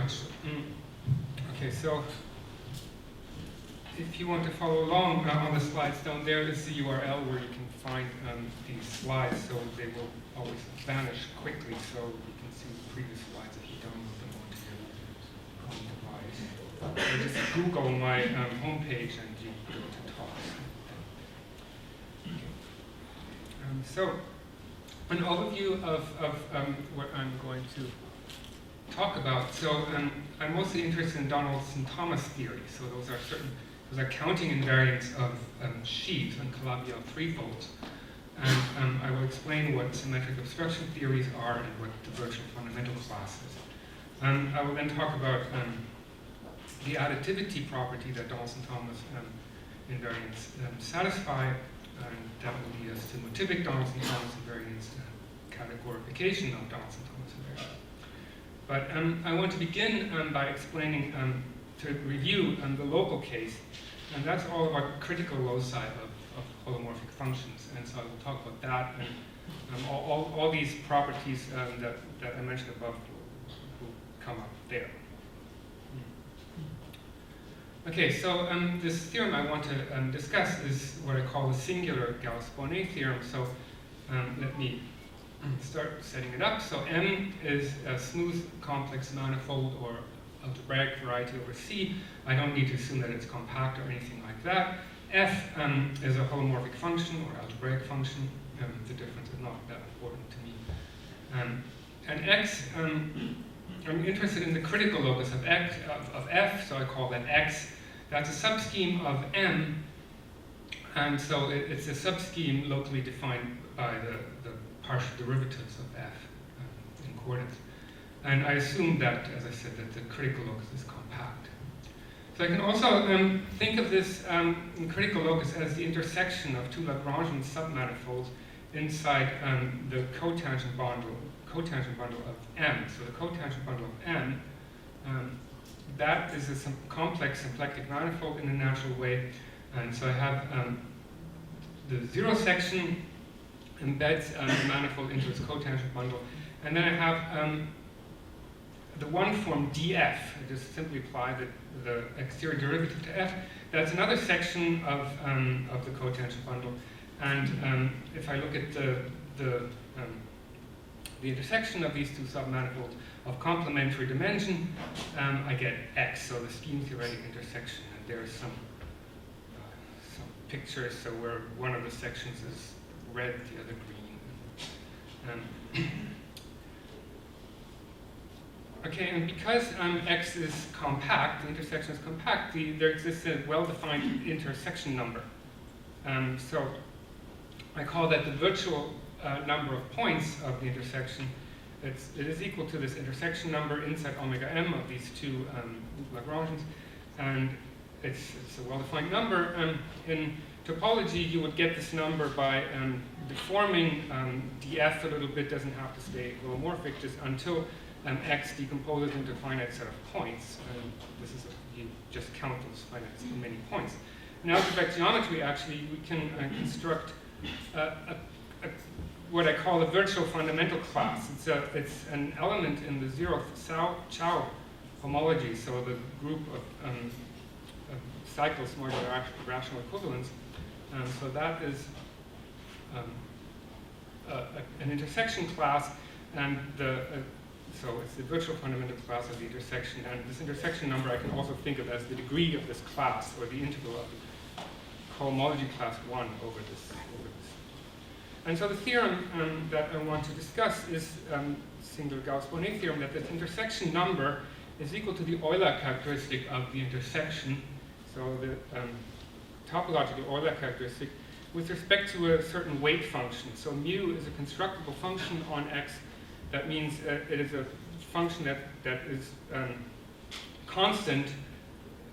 much. Okay, so if you want to follow along on the slides down there is the URL where you can find these slides, so they will always vanish quickly, so you can see the previous slides if you download them onto your home device. Or just Google my homepage and you go to talks. So, an overview of what I'm going to talk about. So, I'm mostly interested in Donaldson-Thomas theory. So those are counting invariants of sheaves and Calabi-Yau threefolds. And I will explain what symmetric obstruction theories are and what the virtual fundamental class is. I will then talk about the additivity property that Donaldson-Thomas invariants satisfy, and that will lead us to motivic Donaldson-Thomas invariants and categorification of Donaldson-Thomas invariants. But I want to begin by explaining, to review the local case, and that's all about critical loci of holomorphic functions. And so I will talk about that, and all these properties that I mentioned above will come up there. Okay, so this theorem I want to discuss is what I call the singular Gauss-Bonnet theorem. So let me start setting it up. So M is a smooth complex manifold or algebraic variety over C. I don't need to assume that it's compact or anything like that. F is a holomorphic function or algebraic function. The difference is not that important to me. And X, I'm interested in the critical locus of F, so I call that X. That's a subscheme of M, and so it's a subscheme locally defined by the partial derivatives of F in coordinates. And I assume that, as I said, that the critical locus is compact. So I can also think of this critical locus as the intersection of two Lagrangian submanifolds inside the cotangent bundle of M. So the cotangent bundle of M, that is a complex symplectic manifold in a natural way. And so I have the zero section embeds the manifold into its cotangent bundle. And then I have the one form df. I just simply apply the exterior derivative to f. That's another section of the cotangent bundle. And if I look at the intersection of these two submanifolds of complementary dimension, I get X, so the scheme-theoretic intersection. And there's some pictures, so where one of the sections is red, the other green. Okay, and because X is compact, the intersection is compact, there exists a well-defined intersection number. So I call that the virtual number of points of the intersection. It is equal to this intersection number inside omega m of these two Lagrangians, and it's a well-defined number. In topology, you would get this number by deforming df a little bit. Doesn't have to stay holomorphic just until X decomposes into a finite set of points. This is you just count those finite many points. In algebraic geometry, actually, we can construct what I call a virtual fundamental class. It's an element in the zeroth Chow homology, so the group of cycles modular rational equivalence. So that is an intersection class, and so it's the virtual fundamental class of the intersection. And this intersection number I can also think of as the degree of this class, or the integral of the cohomology class 1 over this. And so the theorem that I want to discuss is singular Gauss-Bonnet theorem, that this intersection number is equal to the Euler characteristic of the intersection. So the topological Euler characteristic with respect to a certain weight function. So mu is a constructible function on X. That means it is a function that is constant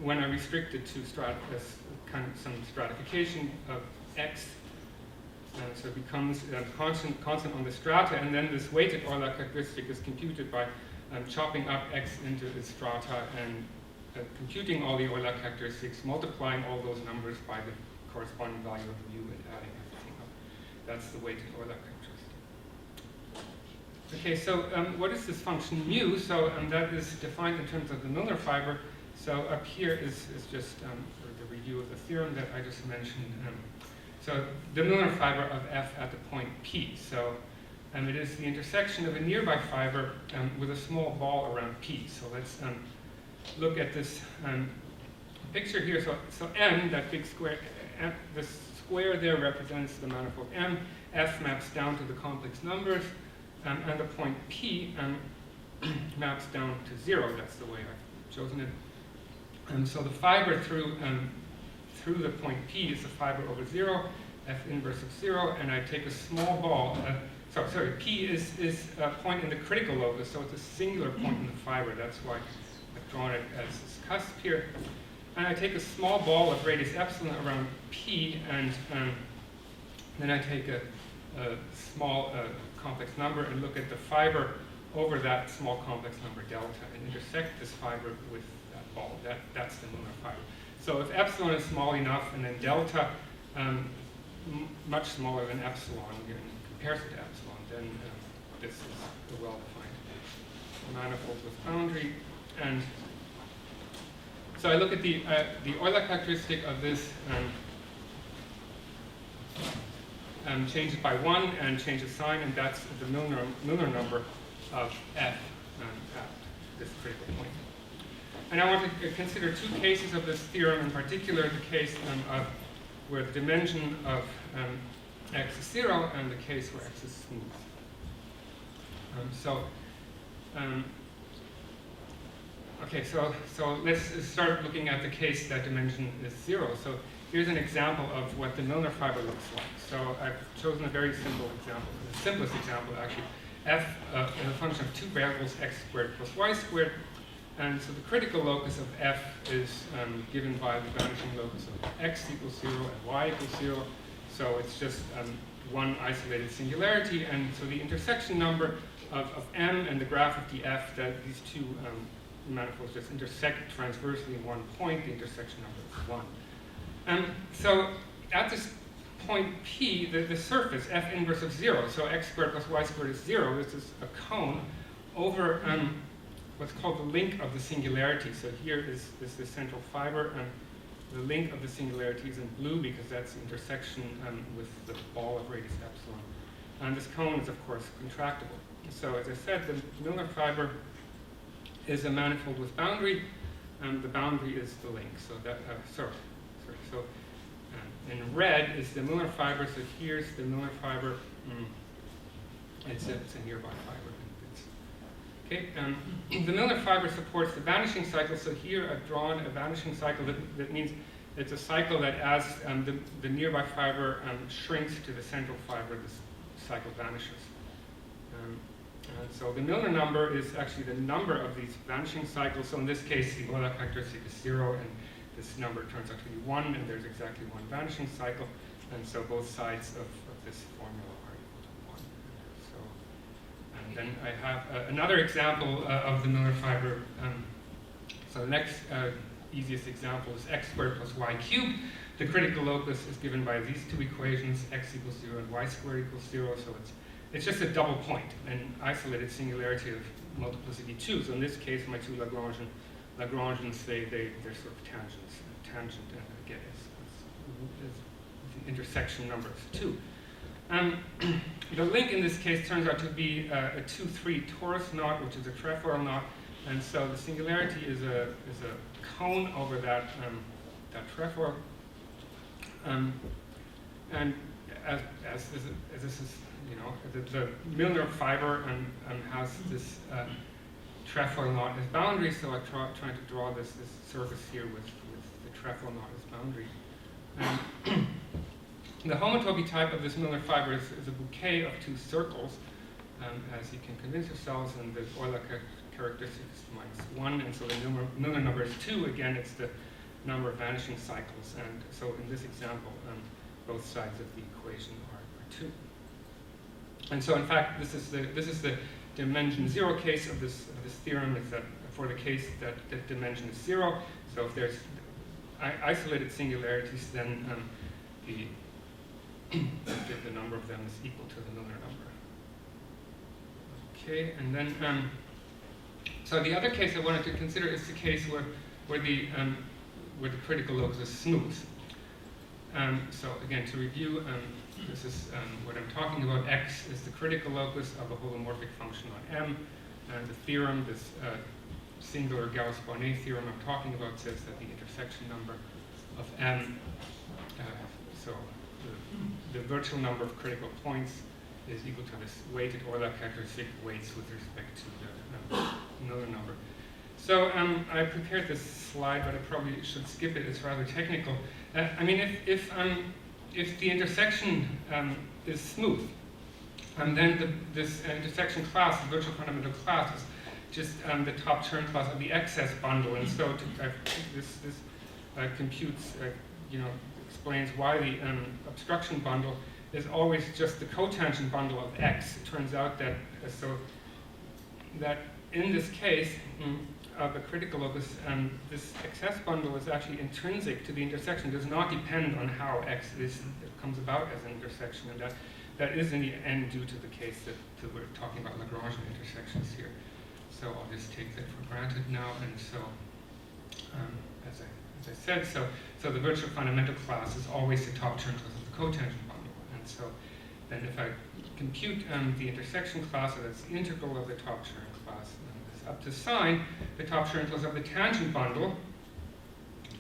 when I restrict it to kind of some stratification of X. So it becomes constant on the strata, and then this weighted Euler characteristic is computed by chopping up X into its strata and computing all the Euler characteristics, multiplying all those numbers by the corresponding value of mu and adding everything up. That's the weighted Euler characteristic. Okay, so what is this function mu? So that is defined in terms of the Milnor fiber. So up here is just sort of the review of the theorem that I just mentioned. So the Milnor fiber of f at the point P. So it is the intersection of a nearby fiber with a small ball around P. So let's look at this picture here. So M, that big square, the square there represents the manifold M. F maps down to the complex numbers. And the point P maps down to 0. That's the way I've chosen it. So the fiber through the point P is the fiber over 0, F inverse of 0, and I take a small ball. P is a point in the critical locus, so it's a singular point in the fiber. That's why I've drawn it as this cusp here. And I take a small ball of radius epsilon around P, and then I take a small complex number and look at the fiber over that small complex number delta and intersect this fiber with that ball. That's the Milnor fiber. So if epsilon is small enough and then delta much smaller than epsilon in comparison to epsilon, then this is a well-defined manifold with boundary. And so I look at the Euler characteristic of this. Changes by 1 and changes sign, and that's the Milnor number of f at this critical point. And I want to consider two cases of this theorem, in particular the case of where the dimension of x is 0 and the case where x is smooth. So let's start looking at the case that dimension is 0. So here's an example of what the Milnor fiber looks like. So I've chosen a very simple example, the simplest example actually. F is a function of two variables, x squared plus y squared. And so the critical locus of f is given by the vanishing locus of x equals 0 and y equals 0. So it's just one isolated singularity. And so the intersection number of m and the graph of df, that these two manifolds just intersect transversely in one point, the intersection number is 1. So at this point P, the surface, f inverse of 0, so x squared plus y squared is 0, this is a cone over what's called the link of the singularity. So here is the central fiber, and the link of the singularity is in blue because that's the intersection with the ball of radius epsilon. And this cone is, of course, contractible. So as I said, the Milnor fiber is a manifold with boundary, and the boundary is the link. So that, So in red is the Milnor fiber. So here's the Milnor fiber. It's a nearby fiber. Okay. The Milnor fiber supports the vanishing cycle. So here I've drawn a vanishing cycle. That means it's a cycle that as the nearby fiber shrinks to the central fiber, this cycle vanishes. And so the Milnor number is actually the number of these vanishing cycles. So in this case, the Euler characteristic is 0, and this number turns out to be 1, and there's exactly one vanishing cycle. And so both sides of this formula are equal to 1. So, and then I have another example of the Milnor fiber. So the next easiest example is x squared plus y cubed. The critical locus is given by these two equations, x equals 0 and y squared equals 0. So it's just a double point, an isolated singularity of multiplicity 2. So in this case, my two Lagrangians, they're sort of tangents. Tangent, again, is the intersection number is 2. The link in this case turns out to be a 2-3 torus knot, which is a trefoil knot. And so the singularity is a cone over that trefoil. And as this is, the Milnor fiber has this trefoil knot as boundary, so I'm trying to draw this surface here with the trefoil knot as boundary. The homotopy type of this Milnor fiber is a bouquet of two circles, as you can convince yourselves, and the Euler characteristic is -1, and so the Milnor number is 2. Again, it's the number of vanishing cycles, and so in this example, both sides of the equation are 2. And so, in fact, this is the dimension 0 case of this theorem. Is that for the case that the dimension is 0. So if there's isolated singularities, then the number of them is equal to the Milnor number. Okay, and then so the other case I wanted to consider is the case where the critical locus is smooth. So again, to review, this is what I'm talking about. X is the critical locus of a holomorphic function on M, and the theorem, this singular Gauss-Bonnet theorem I'm talking about, says that the intersection number of M, so the virtual number of critical points, is equal to this weighted Euler characteristic weights with respect to the Miller number. So I prepared this slide, but I probably should skip it. It's rather technical. I mean, if the intersection is smooth, then this intersection class, the virtual fundamental class, is just the top Chern class of the excess bundle. And so this computes, explains why the obstruction bundle is always just the cotangent bundle of X. It turns out that that in this case of a critical locus, this excess bundle is actually intrinsic to the intersection. It does not depend on how X comes about as an intersection, and that is in the end due to the case that we're talking about Lagrangian intersections here. So I'll just take that for granted now, and so as I said, so the virtual fundamental class is always the top Chern class of the cotangent bundle, and so then if I compute the intersection class, so that's the integral of the top Chern class, up to sign the top Chern class of the tangent bundle,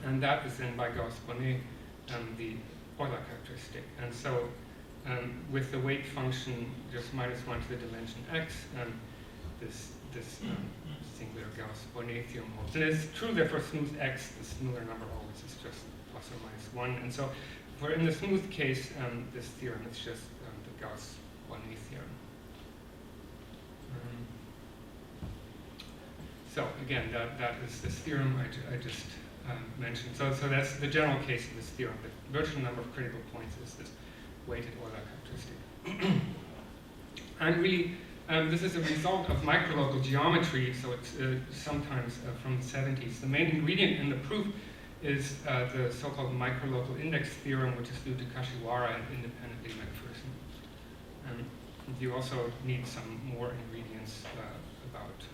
and that is then by Gauss-Bonnet the Euler characteristic. And so with the weight function just -1 to the dimension x, this singular Gauss-Bonnet theorem holds. And it's true that for smooth x, the smoother number always is just ±1. And so for in the smooth case, this theorem is just the Gauss-Bonnet theorem. So again, that is this theorem I just mentioned. So that's the general case of this theorem. The virtual number of critical points is this weighted Euler characteristic. And really, this is a result of microlocal geometry, so it's sometimes from the 70s. The main ingredient in the proof is the so-called microlocal index theorem, which is due to Kashiwara and independently McPherson. You also need some more ingredients about,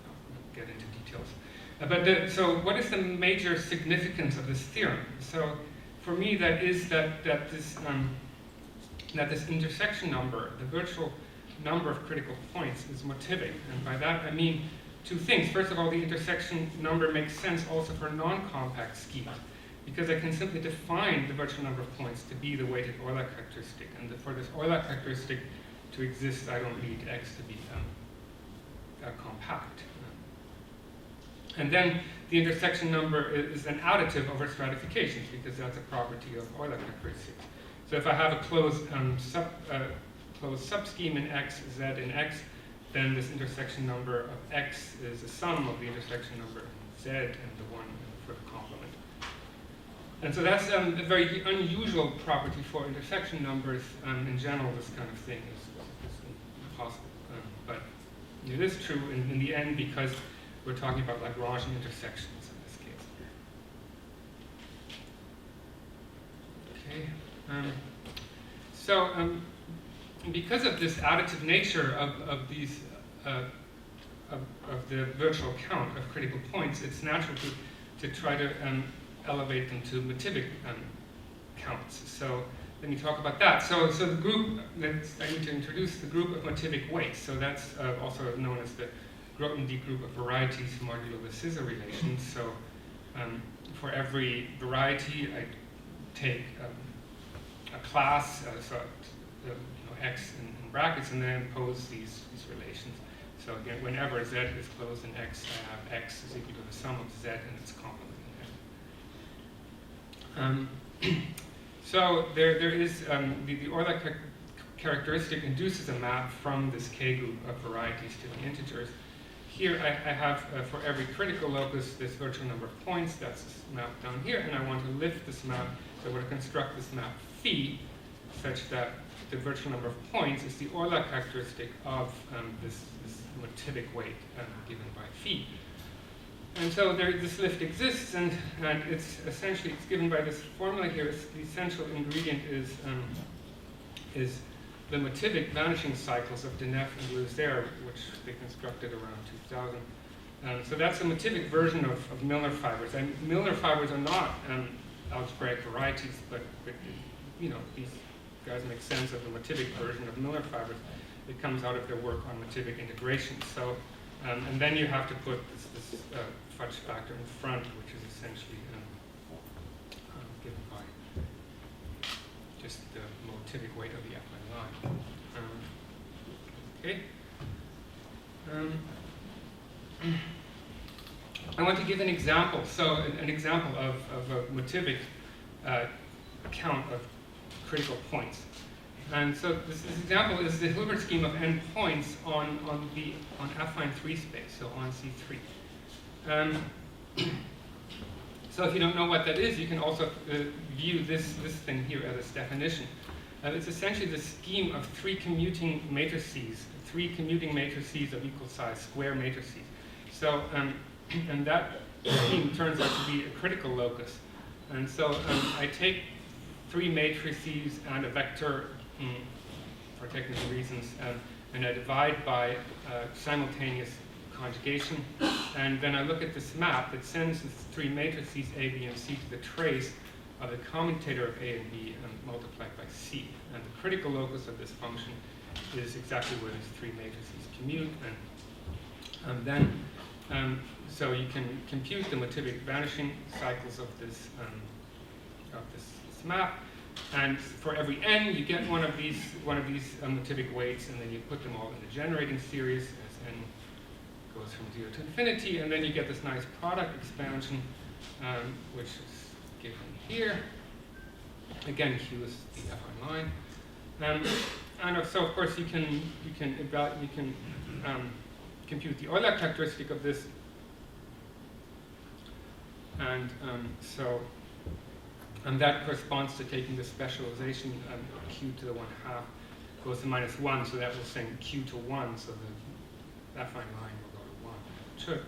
I'll get into details. So what is the major significance of this theorem? So for me, that is that this intersection number, the virtual number of critical points, is motivic. And by that I mean two things. First of all, the intersection number makes sense also for non-compact schemas, because I can simply define the virtual number of points to be the weighted Euler characteristic. And for this Euler characteristic to exist, I don't need X to be compact. And then the intersection number is an additive over stratifications, because that's a property of Euler characteristics. So if I have a closed subscheme in X, Z in X, then this intersection number of X is a sum of the intersection number in Z and the one for the complement. And so that's a very unusual property for intersection numbers. In general, this kind of thing is impossible. But it is true in the end, because we're talking about Lagrangian intersections in this case. Okay. Because of this additive nature of these of the virtual count of critical points, it's natural to try to elevate them to motivic counts. So let me talk about that. So the group I need to introduce the group of motivic weights. So that's also known as the Grothendieck group of varieties modulo the scissor relation. So for every variety, I take a class, X in brackets, and then impose these relations. So again, whenever Z is closed in X, I have X is equal to the sum of Z and its complement in X. So there is the Euler characteristic induces a map from this K group of varieties to the integers. Here I have for every critical locus this virtual number of points. That's this map down here, and I want to lift this map. So I want to construct this map phi, such that the virtual number of points is the Euler characteristic of this motivic weight given by phi. And so this lift exists, and it's essentially given by this formula here. The essential ingredient is the motivic vanishing cycles of Denef and Luzer, which they constructed around 2000. So that's a motivic version of Milnor fibers. And Milnor fibers are not algebraic varieties, but you know, these guys make sense of the motivic version of Milnor fibers. It comes out of their work on motivic integration. So, and then you have to put this fudge factor in front, which is essentially given by just the motivic weight of the affine line. Okay. I want to give an example. So an example of a motivic account of critical points. And so this example is the Hilbert scheme of n points on affine 3 space, so on C3. So if you don't know what that is, you can also view this thing here as its definition. It's essentially the scheme of three commuting matrices of equal size, square matrices. So, and that scheme turns out to be a critical locus. And so I take three matrices and a vector for technical reasons, and I divide by simultaneous conjugation. And then I look at this map that sends the three matrices A, B, and C to the trace of the commutator of A and B multiplied by C. And the critical locus of this function is exactly where these three matrices commute. And then, so you can compute the motivic vanishing cycles of this map. And for every n, you get one of these motivic weights, and then you put them all in the generating series as n goes from 0 to infinity, and then you get this nice product expansion, which is given here. Again, Q is the affine line, and so of course you can compute the Euler characteristic of this, and and that corresponds to taking the specialization Q to the 1/2 goes to -1, so that will send Q to 1, so the affine line will go to 1. Sure.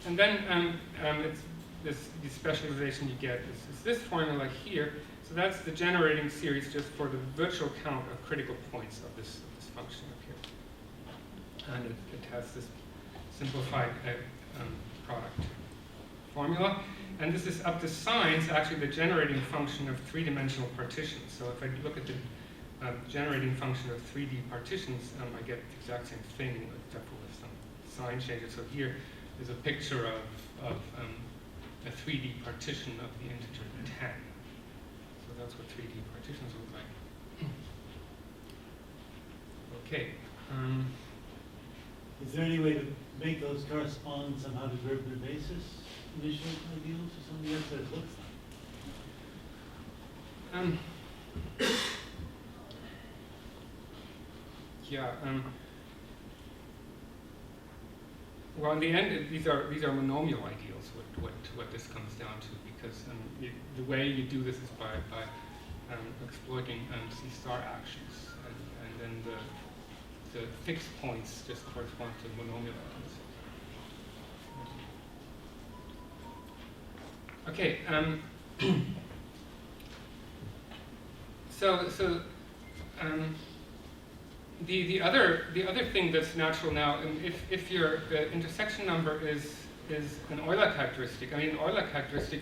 And then it's the specialization you get is this formula here. So that's the generating series just for the virtual count of critical points of this function up here. And it has this simplified product formula. And this is up to signs, actually the generating function of three-dimensional partitions. So if I look at the generating function of 3D partitions, I get the exact same thing, except for with some sign changes. So here is a picture of a 3D partition of the integer 10. So that's what 3D partitions look like. Okay. Is there any way to make those correspond somehow to derivative basis initial ideals or something else that it looks like? Yeah. Well, in the end, these are monomial ideals. What this comes down to, because the way you do this is by exploiting C-star actions, and then the fixed points just correspond to monomial ideals. Okay. The other thing that's natural now, if your intersection number is an Euler characteristic, I mean, an Euler characteristic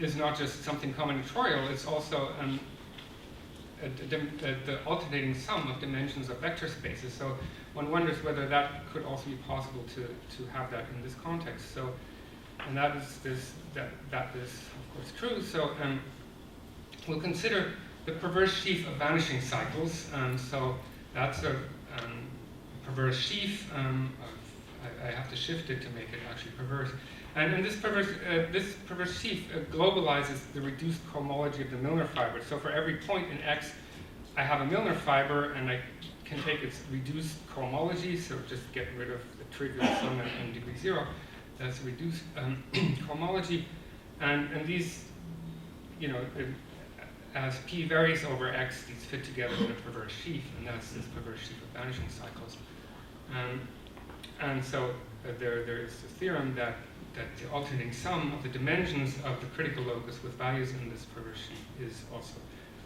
is not just something combinatorial, it's also the alternating sum of dimensions of vector spaces. So one wonders whether that could also be possible to have that in this context. So, and that is of course true. So we'll consider the perverse sheaf of vanishing cycles. So that's a perverse sheaf. I have to shift it to make it actually perverse. And this perverse sheaf globalizes the reduced cohomology of the Milnor fiber. So for every point in X, I have a Milnor fiber, and I can take its reduced cohomology, so just get rid of the trivial sum in degree 0. That's reduced cohomology. And these, as P varies over X, these fit together in a perverse sheaf, and that's this perverse sheaf of vanishing cycles. And so there is a theorem that the alternating sum of the dimensions of the critical locus with values in this perverse sheaf is also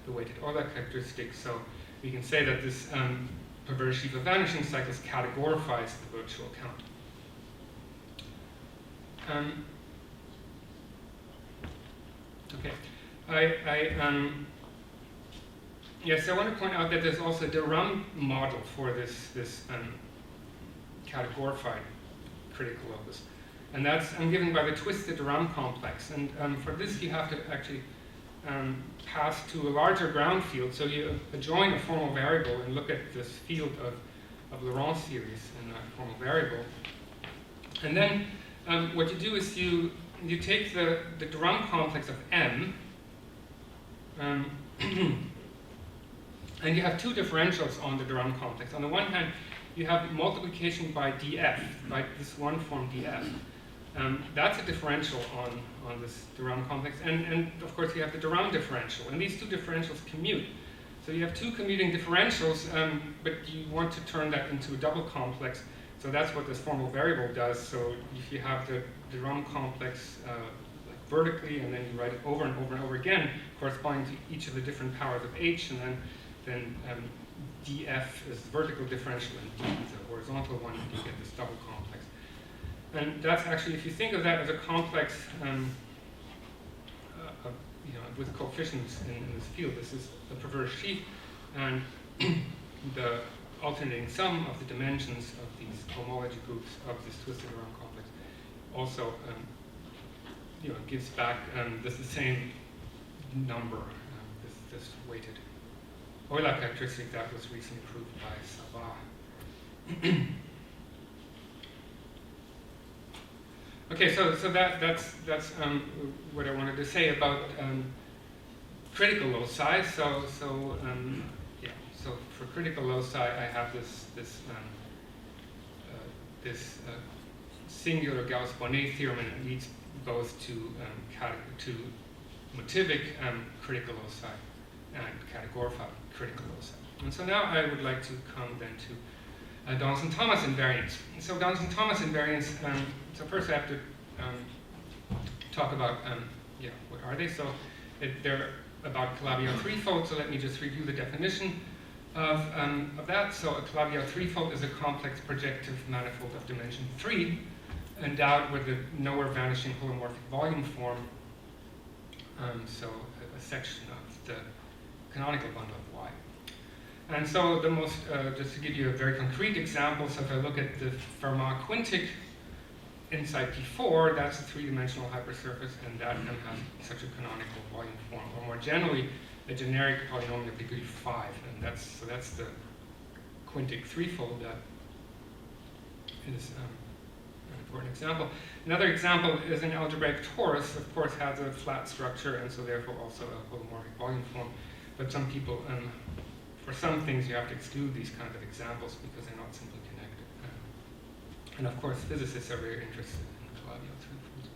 the weighted Euler characteristic. So we can say that this perverse sheaf of vanishing cycles categorifies the virtual count. Okay, yes, I want to point out that there's also a de Rham model for this categorified critical locus. And that's given by the twisted de Rham complex. And for this, you have to actually pass to a larger ground field. So you adjoin a formal variable and look at this field of Laurent series in a formal variable. And then what you do is you take the de Rham complex of M, and you have two differentials on the de Rham complex. On the one hand, you have multiplication by df, by this one form df. That's a differential on this de Rham complex. And of course, you have the de Rham differential. And these two differentials commute. So you have two commuting differentials, but you want to turn that into a double complex. So that's what this formal variable does. So if you have the de Rham complex like vertically, and then you write it over and over and over again, corresponding to each of the different powers of h, and then df is the vertical differential and d is the horizontal one, and you get this double complex. And that's actually, if you think of that as a complex with coefficients in this field, this is a perverse sheaf, and the alternating sum of the dimensions of these homology groups of this twisted de Rham complex also gives back the same number, this weighted Euler characteristic that was recently proved by Savard. Okay, so that's what I wanted to say about critical loci. So for critical loci, I have this singular Gauss-Bonnet theorem, and it leads both to motivic critical loci and categorified critical loci. And so now I would like to come then to Donaldson-Thomas invariants. So Donaldson-Thomas invariants, so first I have to talk about, what are they? So they're about Calabi-Yau threefold, so let me just review the definition of that. So a Calabi-Yau threefold is a complex projective manifold of dimension 3, endowed with a nowhere vanishing holomorphic volume form, so a section of the canonical bundle of Y. And so the most, just to give you a very concrete example, so if I look at the Fermat quintic inside P4, that's a three-dimensional hypersurface, and that then has such a canonical volume form, or more generally, a generic polynomial of degree 5, and that's the quintic threefold that is an important example. Another example is an algebraic torus, of course, has a flat structure, and so therefore also a holomorphic volume form. But some people, for some things, you have to exclude these kinds of examples because they're not simply connected. And of course, physicists are very interested in Calabi-Yau threefolds.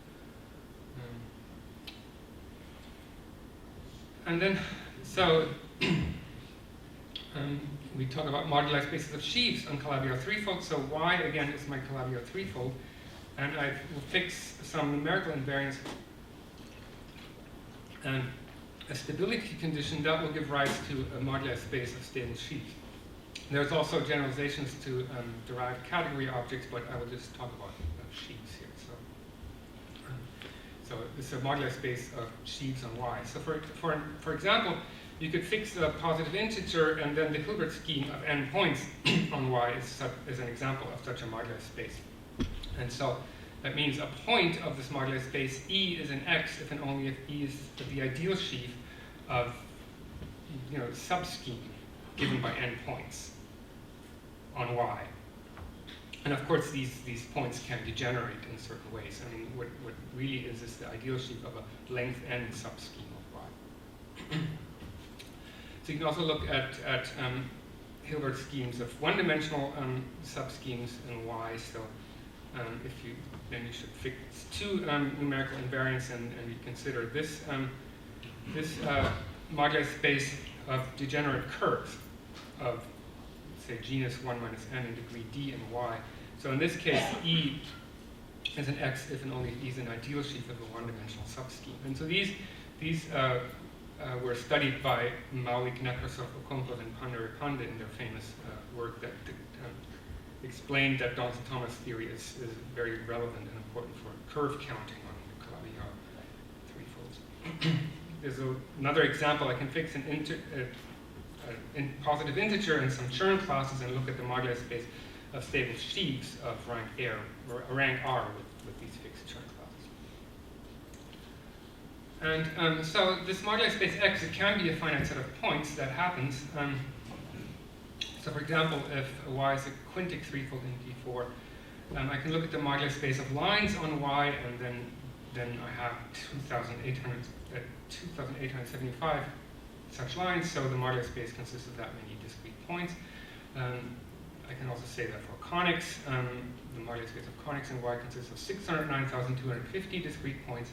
And then, so we talk about moduli spaces of sheaves on Calabi-Yau threefold. So Y again is my Calabi-Yau threefold, and I will fix some numerical invariance and a stability condition that will give rise to a moduli space of stable sheaves. There's also generalizations to derived category objects, but I will just talk about sheaves here. So this is a moduli space of sheaves on Y. So for example, you could fix a positive integer, and then the Hilbert scheme of n points on Y is an example of such a moduli space. And so that means a point of this moduli space E is an X if and only if E is the ideal sheaf of sub-scheme given by n points on Y. And of course, these points can degenerate in certain ways. I mean, what really is the ideal sheaf of a length n sub-scheme of Y. So you can also look at Hilbert schemes of one-dimensional sub-schemes in Y. So then you should fix two numerical invariants, and you consider this moduli space of degenerate curves of, say, genus 1 minus n in degree d and Y. So in this case, E is an X if and only if E is an ideal sheaf of a one-dimensional subscheme. And so these were studied by Maulik, Nekrasov, Okonkov, and Pandaripanda in their famous work that explained that Donaldson-Thomas theory is very relevant and important for curve counting on the Calabi-Yau threefolds. There's another example. I can fix an positive integer and some Chern classes and look at the modular space of stable sheaves of rank R with these fixed Chern classes. And so this modular space X, it can be a finite set of points that happens. So for example, if Y is a quintic threefold in D4, I can look at the modular space of lines on Y, and then I have 2,875 such lines, so the modular space consists of that many discrete points. I can also say that for conics, the modular space of conics in Y consists of 609,250 discrete points.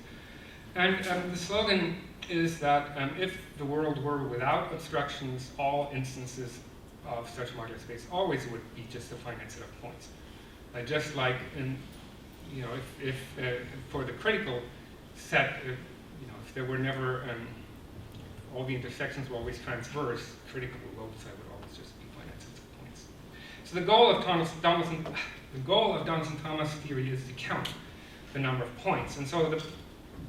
And the slogan is that if the world were without obstructions, all instances of such modular space always would be just a finite set of points. Just like in, if for the critical set, if there were never all the intersections were always transverse, critical loci would always just be finite sets of points. So the goal of Donaldson-Thomas theory is to count the number of points, and so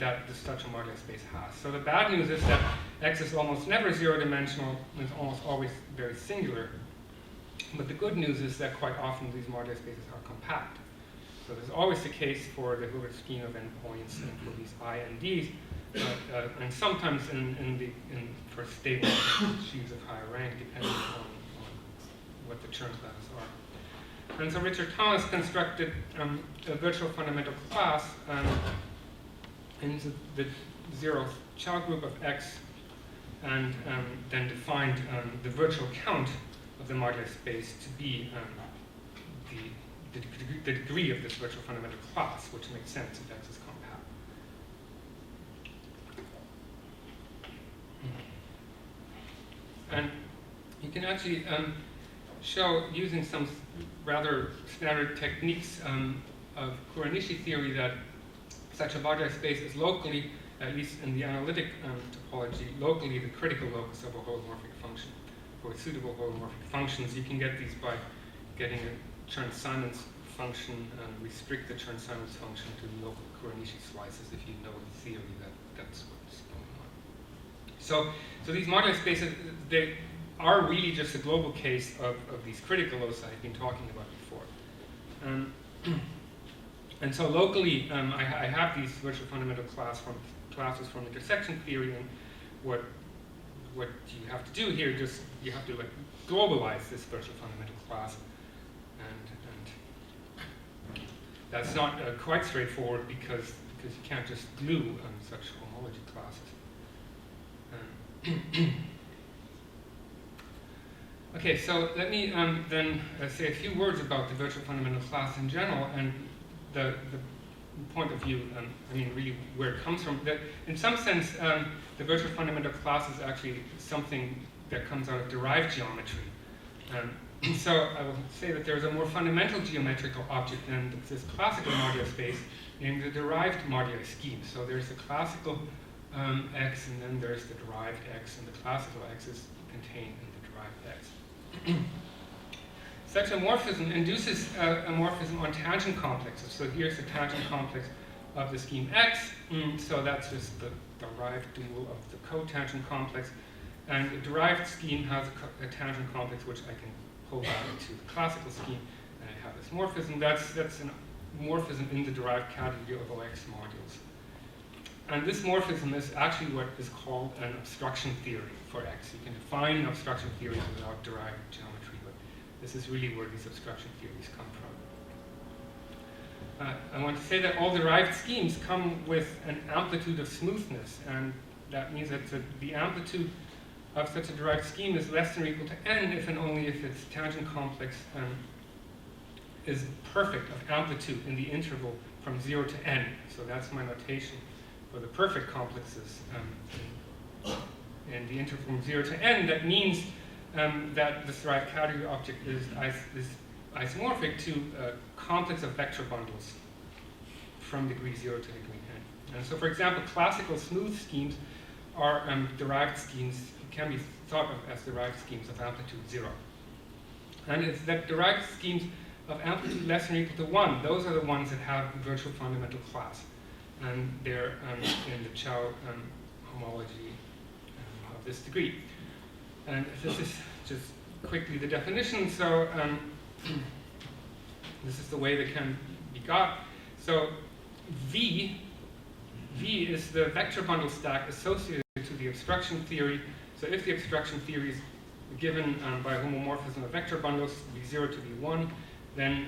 that such a modular space has. So the bad news is that X is almost never zero-dimensional, and it's almost always very singular. But the good news is that quite often these modular spaces are compact. So there's always the case for the Hilbert scheme of endpoints and for these I and Ds, and sometimes for stable sheaves of higher rank, depending on what the Chern classes are. And so Richard Thomas constructed a virtual fundamental class in the zeroth child group of X, and then defined the virtual count of the modular space to be the degree of this virtual fundamental class, which makes sense if X is compact. And you can actually show, using some rather standard techniques of Kuranishi theory, that such a modular space is locally, at least in the analytic topology, locally the critical locus of a holomorphic function. For suitable holomorphic functions, you can get these by getting a Chern-Simons function and restrict the Chern-Simons function to local Kuranishi slices if you know the theory that's what's going on. So these modular spaces, they are really just a global case of these critical loci I've been talking about before. And so locally, I have these virtual fundamental classes from intersection theory, and what you have to do here, you have to globalize this virtual fundamental class, and that's not quite straightforward because you can't just glue such homology classes. Okay, so let me then say a few words about the virtual fundamental class in general, and the point of view, really where it comes from. That in some sense, the virtual fundamental class is actually something that comes out of derived geometry. So I will say that there's a more fundamental geometrical object than this classical modular space named the derived modular scheme. So there's the classical X, and then there's the derived X, and the classical X is contained in the derived X. Such a morphism induces a morphism on tangent complexes. So here's the tangent complex of the scheme X. So that's just the derived dual of the cotangent complex. And the derived scheme has a tangent complex which I can pull back to the classical scheme, and I have this morphism. That's a morphism in the derived category of OX modules. And this morphism is actually what is called an obstruction theory for X. You can define obstruction theories without derived geometry, but this is really where these obstruction theories come from. I want to say that all derived schemes come with an amplitude of smoothness, and that means that the amplitude of such a derived scheme is less than or equal to n if and only if its tangent complex is perfect of amplitude in the interval from 0 to n. So that's my notation for the perfect complexes in the interval from 0 to n. That means that this derived category object is isomorphic to a complex of vector bundles from degree 0 to degree n. And so, for example, classical smooth schemes are derived schemes, can be thought of as derived schemes of amplitude 0. And it's that derived schemes of amplitude less than or equal to 1, those are the ones that have the virtual fundamental class. And they're in the Chow homology of this degree. And this is just quickly the definition. So this is the way they can be got. So V is the vector bundle stack associated to the obstruction theory. So if the obstruction theory is given by homomorphism of vector bundles, V0 to V1, then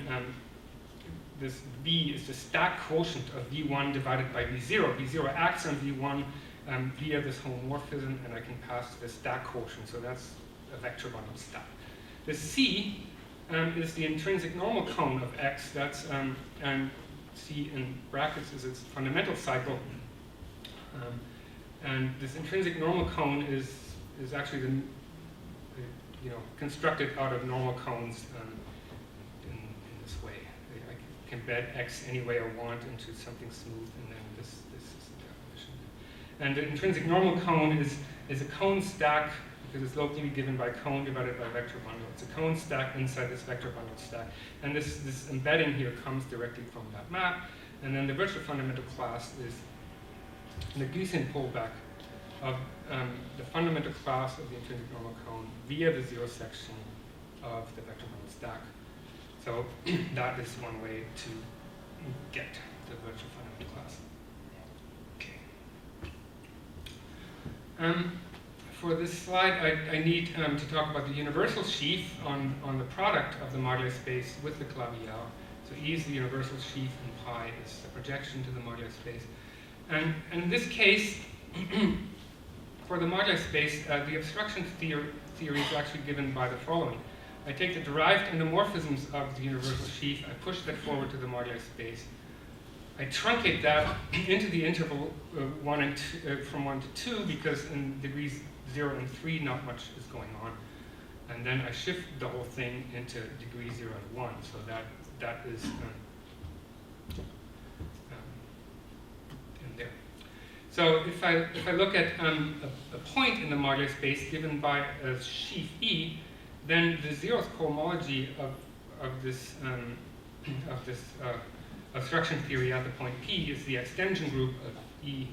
this V is the stack quotient of V1 divided by V0. V0 acts on V1 via this homomorphism, and I can pass the stack quotient, so that's a vector bundle stack. The C is the intrinsic normal cone of X, that's, and C in brackets is its fundamental cycle. And this intrinsic normal cone is actually the constructed out of normal cones in this way. I can bed X any way I want into something smooth, and then this is the definition. And the intrinsic normal cone is a cone stack, because it's locally given by cone divided by vector bundle. It's a cone stack inside this vector bundle stack. And this embedding here comes directly from that map. And then the virtual fundamental class is the Gaussian pullback of the fundamental class of the intrinsic normal cone via the zero section of the vector bundle stack. So that is one way to get the virtual fundamental class. Okay. For this slide, I need to talk about the universal sheaf on the product of the moduli space with the Clavier. So E is the universal sheaf, and pi is the projection to the moduli space. And in this case, for the moduli space, the obstruction theory is actually given by the following. I take the derived endomorphisms of the universal sheaf, I push that forward to the moduli space. I truncate that into the interval from 1 to 2, because in degrees 0 and 3, not much is going on. And then I shift the whole thing into degree 0 and 1. So that is in there. So if I look at a point in the moduli space given by a sheaf E, then the zeroth cohomology of this obstruction theory at the point P is the extension group of E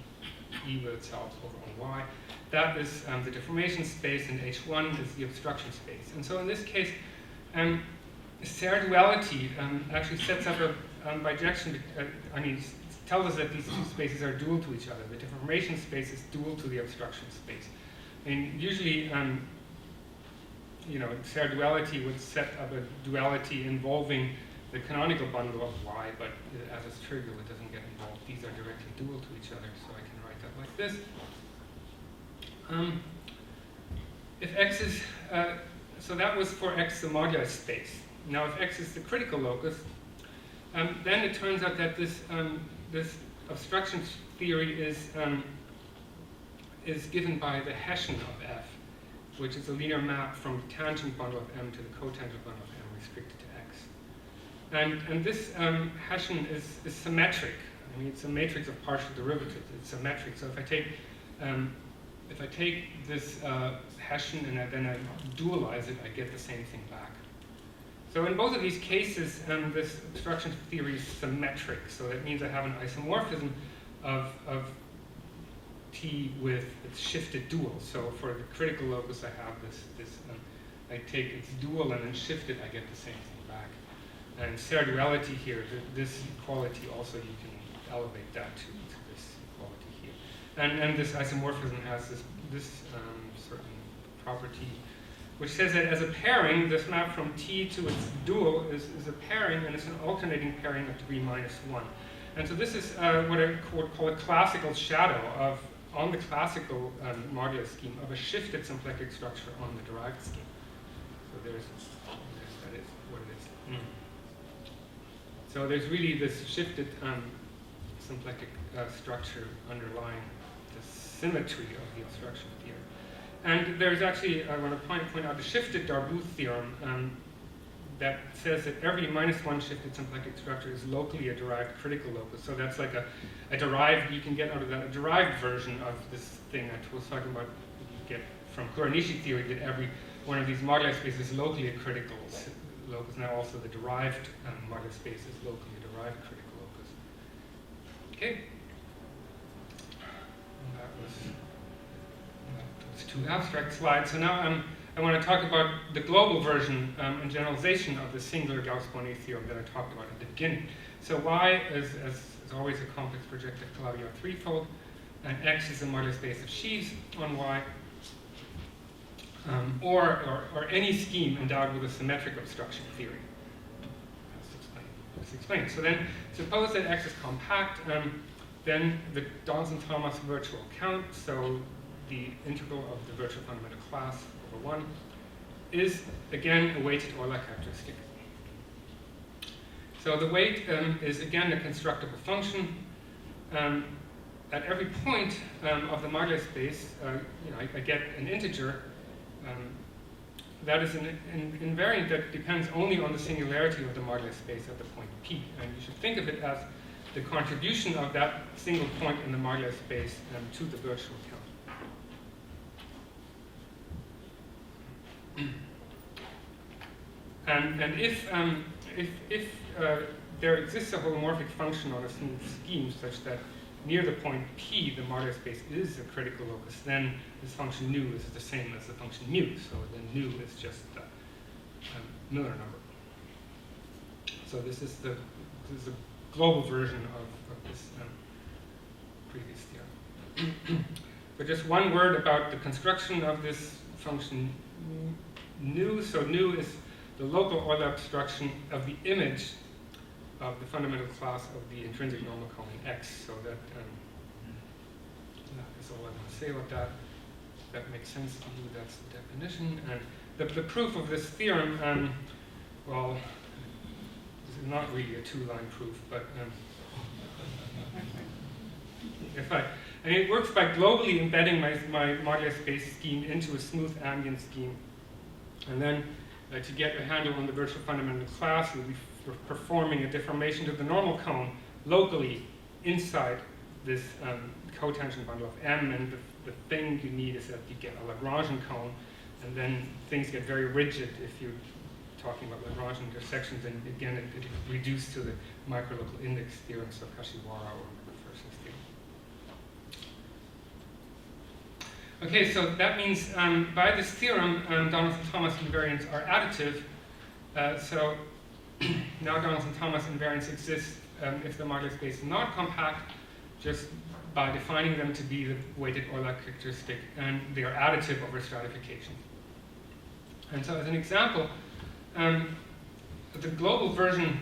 with itself over on Y. That is the deformation space, and H1 is the obstruction space. And so in this case, Serre duality actually sets up a bijection, tells us that these two spaces are dual to each other. The deformation space is dual to the obstruction space. And usually, Serre duality would set up a duality involving the canonical bundle of Y, but as it's trivial, it doesn't get involved. These are directly dual to each other, so I can write that like this. If X is, so that was for X the moduli space. Now if X is the critical locus, then it turns out that this obstruction theory is given by the Hessian of F, which is a linear map from the tangent bundle of M to the cotangent bundle of M restricted to X. And this Hessian is symmetric. I mean, it's a matrix of partial derivatives. It's symmetric. So if I take this Hessian and then I dualize it, I get the same thing back. So in both of these cases, this obstruction theory is symmetric. So that means I have an isomorphism of T with its shifted dual. So for the critical locus, I have this I take its dual and then shift it, I get the same thing back. And Serre duality here, this equality also, you can elevate that to this equality here. And this isomorphism has this certain property, which says that as a pairing, this map from T to its dual is a pairing, and it's an alternating pairing of degree -1. And so this is what I would call a classical shadow on the classical modular scheme of a shifted symplectic structure on the derived scheme. So that is what it is. So there's really this shifted symplectic structure underlying the symmetry of the obstruction theory. And there's actually, I want to point out the shifted Darboux theorem that says that every -1 shifted symplectic structure is locally a derived critical locus. So that's like a derived, you can get out of that a derived version of this thing I was talking about. You get from Kuranishi theory that every one of these moduli spaces is locally a critical locus. Now also the derived moduli space is locally a derived critical locus. Okay. And that was two abstract slides. So now I want to talk about the global version and generalization of the singular Gauss-Bonnet theorem that I talked about at the beginning. So Y is always a complex projective Calabi-Yau threefold, and X is a modular space of sheaves on Y, or any scheme endowed with a symmetric obstruction theory. Let's explain. So then, suppose that X is compact, then the Donaldson-Thomas virtual count, so the integral of the virtual fundamental class over 1, is again a weighted Euler characteristic. So the weight is again a constructible function. At every point of the modular space, I get an integer that is an invariant that depends only on the singularity of the modular space at the point P. And you should think of it as the contribution of that single point in the modular space to the virtual count. And if there exists a holomorphic function on a smooth scheme such that near the point P the modular space is a critical locus, then this function nu is the same as the function mu. So then nu is just the Miller number. So this is the global version of this previous theorem. But just one word about the construction of this function nu. So nu is the local Euler obstruction of the image of the fundamental class of the intrinsic normal cone X. So that is all I want to say about that. That makes sense to you. That's the definition. And the proof of this theorem, well, this is not really a two-line proof, but it works by globally embedding my modular space scheme into a smooth ambient scheme. And then to get a handle on the virtual fundamental class, we'll be performing a deformation to the normal cone locally inside this cotangent bundle of M. And the thing you need is that you get a Lagrangian cone, and then things get very rigid if you're talking about Lagrangian intersections. And again, it reduced to the microlocal index theorem, so Kashiwara or McPherson's theorem. Okay, so that means by this theorem, Donaldson-Thomas invariants are additive. So now Donaldson-Thomas invariants exist if the modular space is not compact, just by defining them to be the weighted Euler characteristic, and they are additive over stratification. And so as an example, the global version,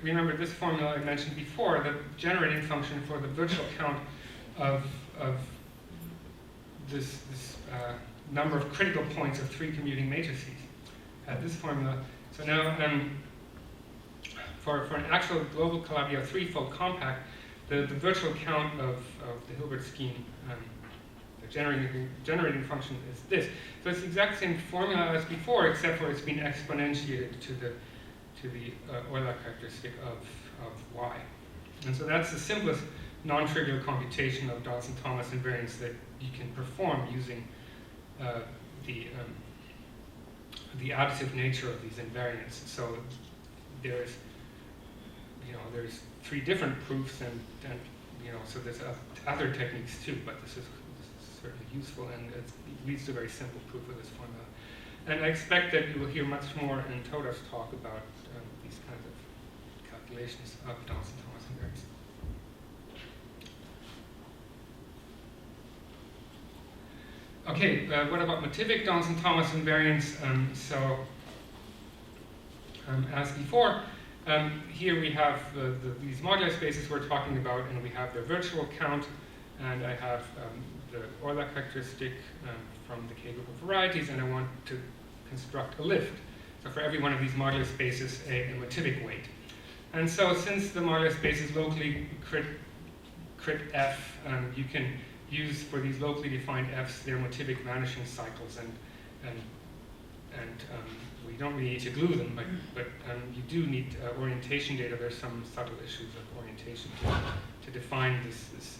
remember this formula I mentioned before, the generating function for the virtual count of this number of critical points of 3 commuting matrices at this formula. So now for an actual global Calabi-Yau threefold compact, the virtual count of the Hilbert scheme, the generating function is this. So it's the exact same formula as before, except for it's been exponentiated to the Euler characteristic of Y. And so that's the simplest non-trivial computation of Donaldson-Thomas invariants that you can perform using the additive nature of these invariants. So there's 3 different proofs, and so there's other techniques too, but this is certainly useful, and it leads to a very simple proof of this formula. And I expect that you will hear much more in Toda's talk about these kinds of calculations of Donaldson-Thomas invariants. Okay, what about motivic Donaldson-Thomas invariants? As before, here we have these modular spaces we're talking about, and we have their virtual count, and I have the Euler characteristic from the K group of varieties, and I want to construct a lift. So for every one of these modular spaces, a motivic weight. And so since the modular space is locally crit F, you can use for these locally defined Fs their motivic vanishing cycles, and we don't really need to glue them, but you do need orientation data. There's some subtle issues of orientation to define this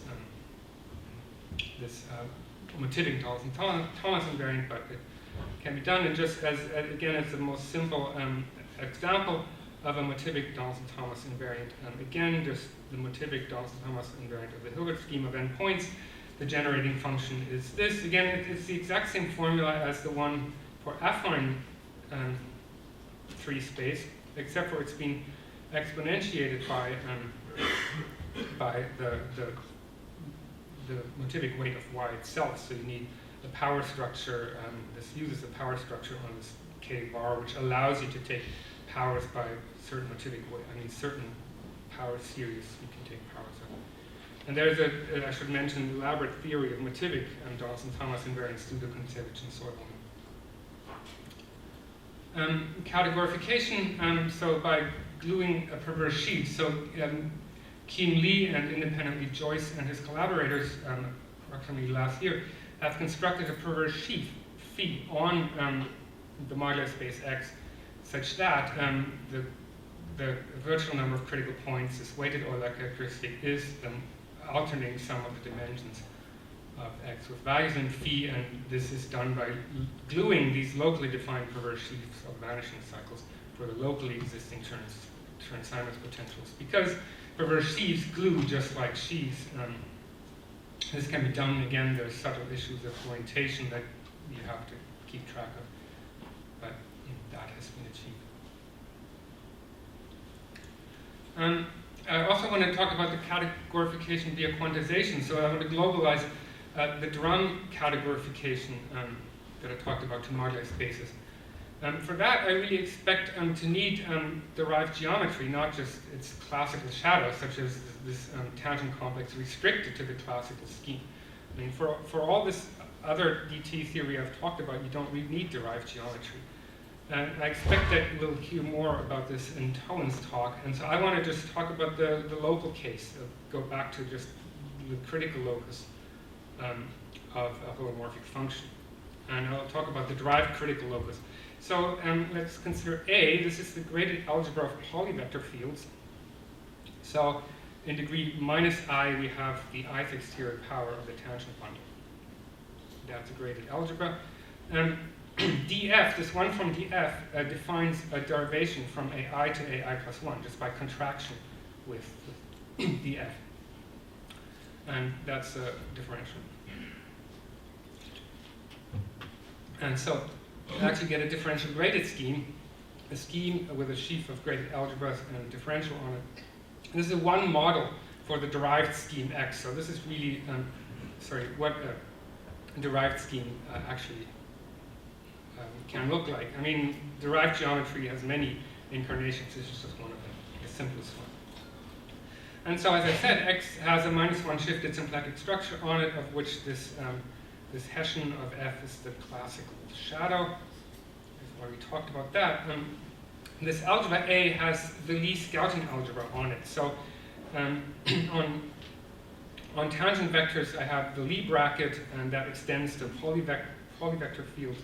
motivic Dawson-Thomas invariant, but it can be done. And just as again, it's the most simple example of a motivic Dawson-Thomas invariant. Again, just the motivic Dawson-Thomas invariant of the Hilbert scheme of endpoints. The generating function is this. Again, it's the exact same formula as the one for affine 3 space, except for it's been exponentiated by the motivic weight of y itself. So you need the power structure. This uses the power structure on this k bar, which allows you to take powers by certain motivic weight. I mean, certain power series you can take powers of. And there's I should mention, elaborate theory of motivic Dawson-Thomas invariants through the Kontsevich and Seoul. Categorification, so by gluing a perverse sheaf. So Kim Lee and independently Joyce and his collaborators, approximately last year, have constructed a perverse sheaf phi on the modular space X, such that the virtual number of critical points, this weighted Euler characteristic, is alternating sum of the dimensions of X with values in phi, and this is done by gluing these locally defined perverse sheaves of vanishing cycles for the locally existing Chern-Simons potentials. Because perverse sheaves glue just like sheaves, this can be done. Again, there's subtle issues of orientation that you have to keep track of, but that has been achieved. I also want to talk about the categorification via quantization. So I want to globalize the drum categorification that I talked about to modular spaces. For that, I really expect to need derived geometry, not just its classical shadows, such as this tangent complex restricted to the classical scheme. I mean, for all this other DT theory I've talked about, you don't really need derived geometry. And I expect that we'll hear more about this in Towen's talk. And so I want to just talk about the local case, go back to just the critical locus of a holomorphic function. And I'll talk about the derived critical locus. So let's consider A. This is the graded algebra of polyvector fields. So in degree -I, we have the ith exterior power of the tangent bundle. That's a graded algebra. df, this one from df, defines a derivation from ai to ai plus 1, just by contraction with df. And that's a differential. And so you actually get a differential graded scheme, a scheme with a sheaf of graded algebras and a differential on it. And this is one model for the derived scheme X. So this is really, what a derived scheme actually can look like. I mean, derived geometry has many incarnations. This is just one of them, the simplest one. And so, as I said, X has a -1 shifted symplectic structure on it, of which this Hessian of F is the classical shadow. We've already talked about that. This algebra A has the Lie-Scouting algebra on it. So on tangent vectors, I have the Lie bracket, and that extends to polyvector field.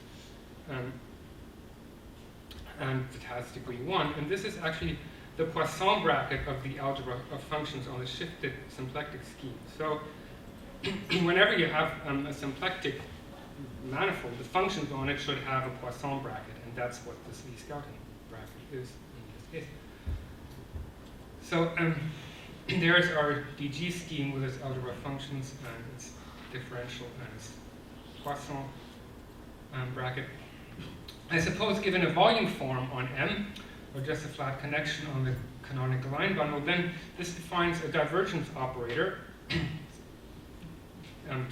And it has degree 1. And this is actually the Poisson bracket of the algebra of functions on the shifted symplectic scheme. So whenever you have a symplectic manifold, the functions on it should have a Poisson bracket, and that's what this Lie-Scouting bracket is in this case. So there's our DG scheme with its algebra of functions and its differential and its Poisson bracket. I suppose given a volume form on M, or just a flat connection on the canonical line bundle, then this defines a divergence operator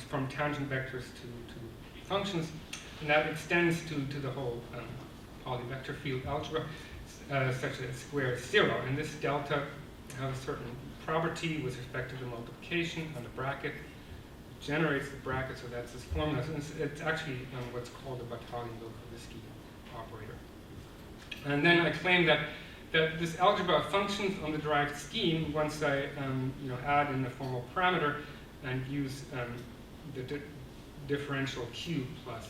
from tangent vectors to functions, and that extends to the whole polyvector field algebra, such that square is 0. And this delta has a certain property with respect to the multiplication and the bracket. It generates the bracket, so that's this formula. So it's actually what's called the Battalion-Minkowski operator. And then I claim that this algebra of functions on the derived scheme, once I add in a formal parameter and use the differential q plus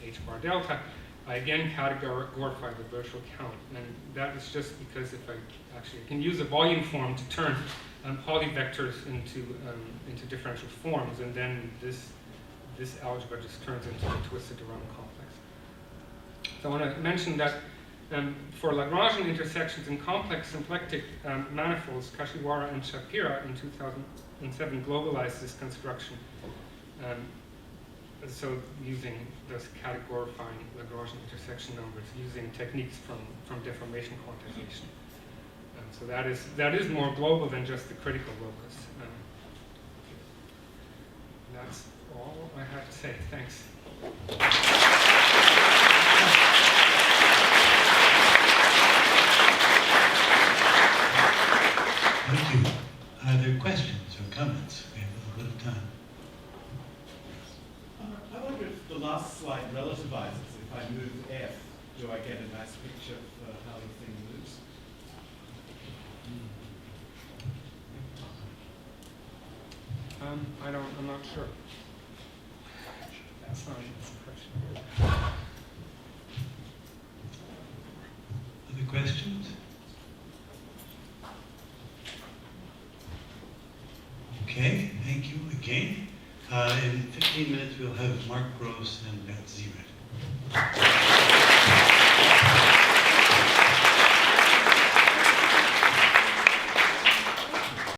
h bar delta, I again categorify the virtual count. And that is just because if I can use a volume form to turn polyvectors into differential forms, and then this algebra just turns into a twisted around complex. So I want to mention that for Lagrangian intersections in complex symplectic manifolds, Kashiwara and Shapira in 2007 globalized this construction. So using those categorifying Lagrangian intersection numbers, using techniques from deformation quantization. So that is more global than just the critical locus. That's all I have to say. Thanks. Thank you. Are there questions or comments? We have a little bit of time. I wonder if the last slide relativizes. If I move F, do I get a nice picture of how the thing moves? I'm not sure. That's not an easy question. Other questions? Okay, thank you again. In 15 minutes, we'll have Mark Gross and Beth Ziereth.